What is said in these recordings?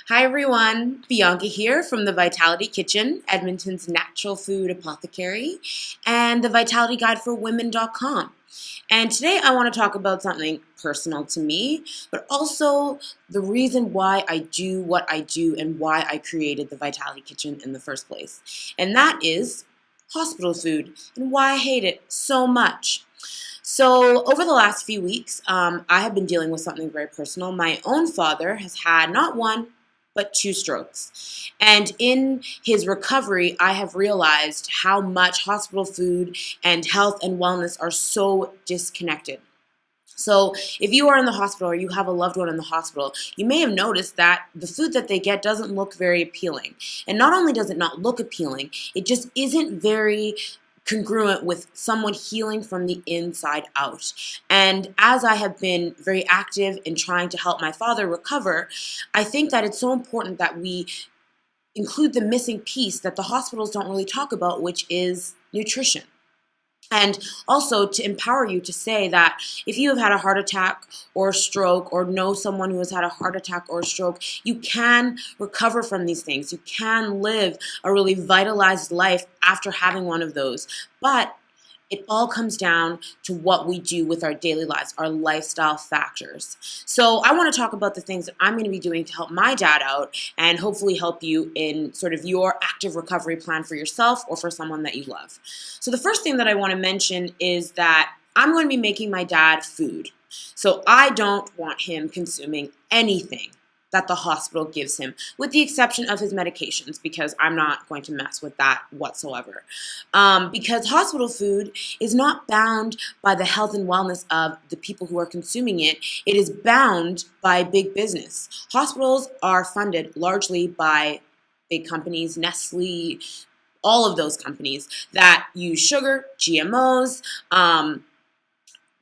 Hi everyone, Bianca here from the Vitality Kitchen, Edmonton's natural food apothecary, and the Vitality Guide for Women.com. And today I want to talk about something personal to me, but also the reason why I do what I do and why I created the Vitality Kitchen in the first place. And that is hospital food and why I hate it so much. So over the last few weeks, I have been dealing with something very personal. My own father has had not one, but 2 strokes. And in his recovery, I have realized how much hospital food and health and wellness are so disconnected. So if you are in the hospital or you have a loved one in the hospital, you may have noticed that the food that they get doesn't look very appealing. And not only does it not look appealing, it just isn't very congruent with someone healing from the inside out. And as I have been very active in trying to help my father recover, I think that it's so important that we include the missing piece that the hospitals don't really talk about, which is nutrition. And also to empower you to say that if you have had a heart attack or a stroke or know someone who has had a heart attack or a stroke, you can recover from these things. You can live a really vitalized life after having one of those. But it all comes down to what we do with our daily lives, our lifestyle factors. So I want to talk about the things that I'm going to be doing to help my dad out and hopefully help you in sort of your active recovery plan for yourself or for someone that you love. So the first thing that I want to mention is that I'm going to be making my dad food. So I don't want him consuming anything that the hospital gives him, with the exception of his medications, because I'm not going to mess with that whatsoever. Because hospital food is not bound by the health and wellness of the people who are consuming it. It is bound by big business. Hospitals are funded largely by big companies, Nestle, all of those companies that use sugar, GMOs,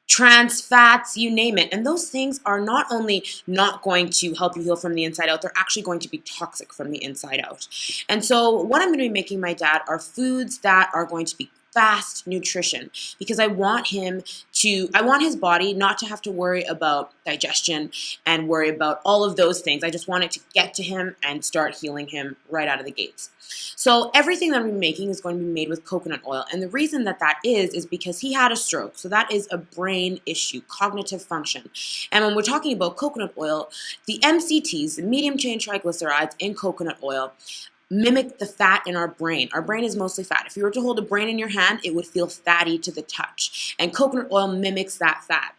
trans fats, you name it. And those things are not only not going to help you heal from the inside out, they're actually going to be toxic from the inside out. And so what I'm going to be making my dad are foods that are going to be fast nutrition, because I want his body not to have to worry about digestion and worry about all of those things. I just want it to get to him and start healing him right out of the gates. So everything that I'm making is going to be made with coconut oil. And the reason that is because he had a stroke. So that is a brain issue, cognitive function. And when we're talking about coconut oil, the MCTs, the medium chain triglycerides in coconut oil, mimic the fat in our brain. Our brain is mostly fat. If you were to hold a brain in your hand, it would feel fatty to the touch. And coconut oil mimics that fat.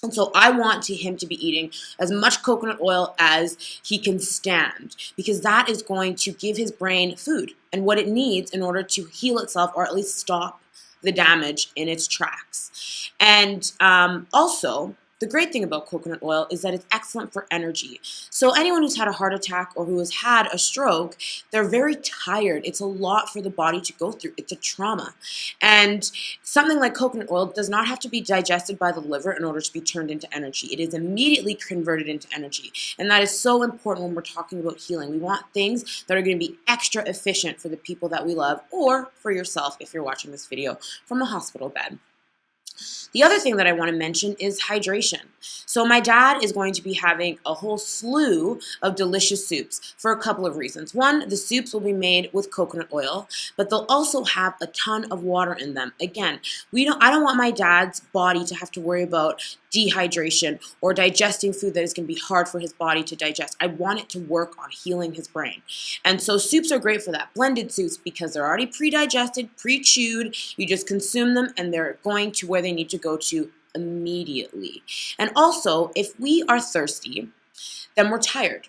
And so I want him to be eating as much coconut oil as he can stand, because that is going to give his brain food and what it needs in order to heal itself, or at least stop the damage in its tracks. And also, the great thing about coconut oil is that it's excellent for energy. So anyone who's had a heart attack or who has had a stroke, they're very tired. It's a lot for the body to go through. It's a trauma. And something like coconut oil does not have to be digested by the liver in order to be turned into energy. It is immediately converted into energy. And that is so important when we're talking about healing. We want things that are going to be extra efficient for the people that we love, or for yourself if you're watching this video from a hospital bed. The other thing that I want to mention is hydration. So my dad is going to be having a whole slew of delicious soups for a couple of reasons. One, the soups will be made with coconut oil, but they'll also have a ton of water in them. Again, I don't want my dad's body to have to worry about dehydration or digesting food that is going to be hard for his body to digest. I want it to work on healing his brain. And so soups are great for that. Blended soups, because they're already pre-digested, pre-chewed. You just consume them and they're going to where they need to go to immediately. And also, if we are thirsty, then we're tired.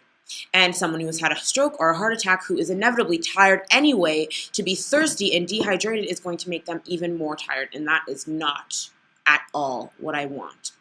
And someone who has had a stroke or a heart attack who is inevitably tired anyway, to be thirsty and dehydrated is going to make them even more tired. And that is not at all what I want.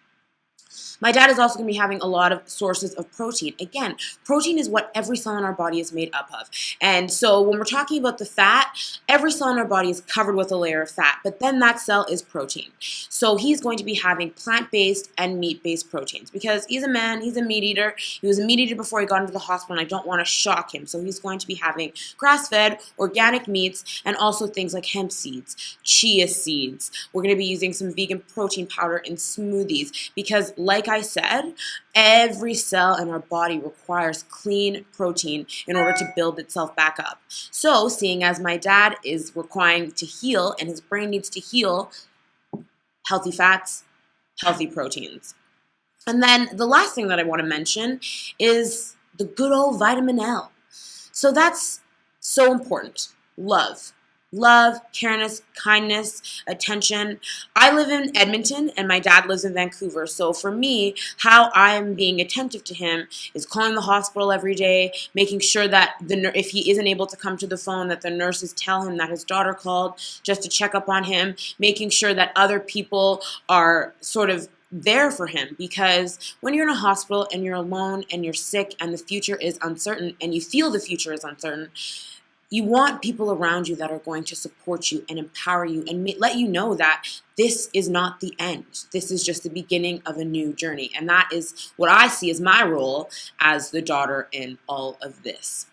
My dad is also going to be having a lot of sources of protein. Again, protein is what every cell in our body is made up of. And so when we're talking about the fat, every cell in our body is covered with a layer of fat, but then that cell is protein. So he's going to be having plant-based and meat-based proteins, because he's a man, he's a meat eater. He was a meat eater before he got into the hospital, and I don't want to shock him. So he's going to be having grass-fed, organic meats, and also things like hemp seeds, chia seeds. We're going to be using some vegan protein powder in smoothies, because like I said, every cell in our body requires clean protein in order to build itself back up. So, seeing as my dad is requiring to heal and his brain needs to heal, healthy fats, healthy proteins. And then the last thing that I want to mention is the good old vitamin L. So that's so important. Love. Love, careness, kindness, attention. I live in Edmonton and my dad lives in Vancouver. So for me, how I'm being attentive to him is calling the hospital every day, making sure that if he isn't able to come to the phone, that the nurses tell him that his daughter called just to check up on him, making sure that other people are sort of there for him, because when you're in a hospital and you're alone and you're sick and the future is uncertain and you feel the future is uncertain, you want people around you that are going to support you and empower you and let you know that this is not the end. This is just the beginning of a new journey. And that is what I see as my role as the daughter in all of this.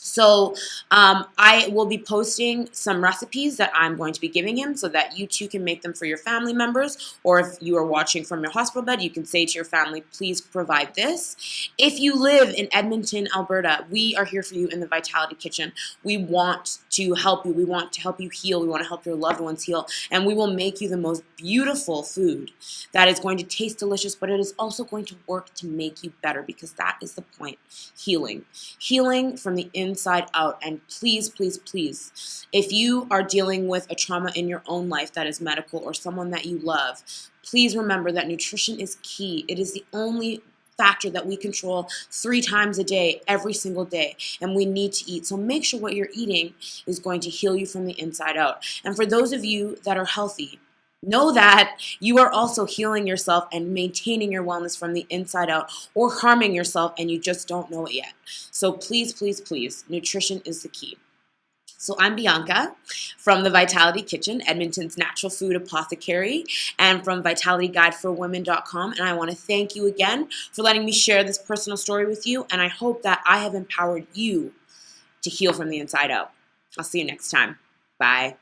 So I will be posting some recipes that I'm going to be giving him so that you too can make them for your family members. Or if you are watching from your hospital bed, you can say to your family, please provide this. If you live in Edmonton, Alberta, we are here for you in the Vitality Kitchen. We want to help you. We want to help you heal. We want to help your loved ones heal. And we will make you the most beautiful food that is going to taste delicious, but it is also going to work to make you better, because that is the point. Healing. Healing from the inside out. And please, please, please, if you are dealing with a trauma in your own life that is medical or someone that you love, please remember that nutrition is key. It is the only factor that we control 3 times a day, every single day, and we need to eat. So make sure what you're eating is going to heal you from the inside out. And for those of you that are healthy, know that you are also healing yourself and maintaining your wellness from the inside out, or harming yourself and you just don't know it yet. So please, please, please, nutrition is the key. So I'm Bianca from the Vitality Kitchen, Edmonton's natural food apothecary, and from vitalityguideforwomen.com. And I want to thank you again for letting me share this personal story with you. And I hope that I have empowered you to heal from the inside out. I'll see you next time. Bye.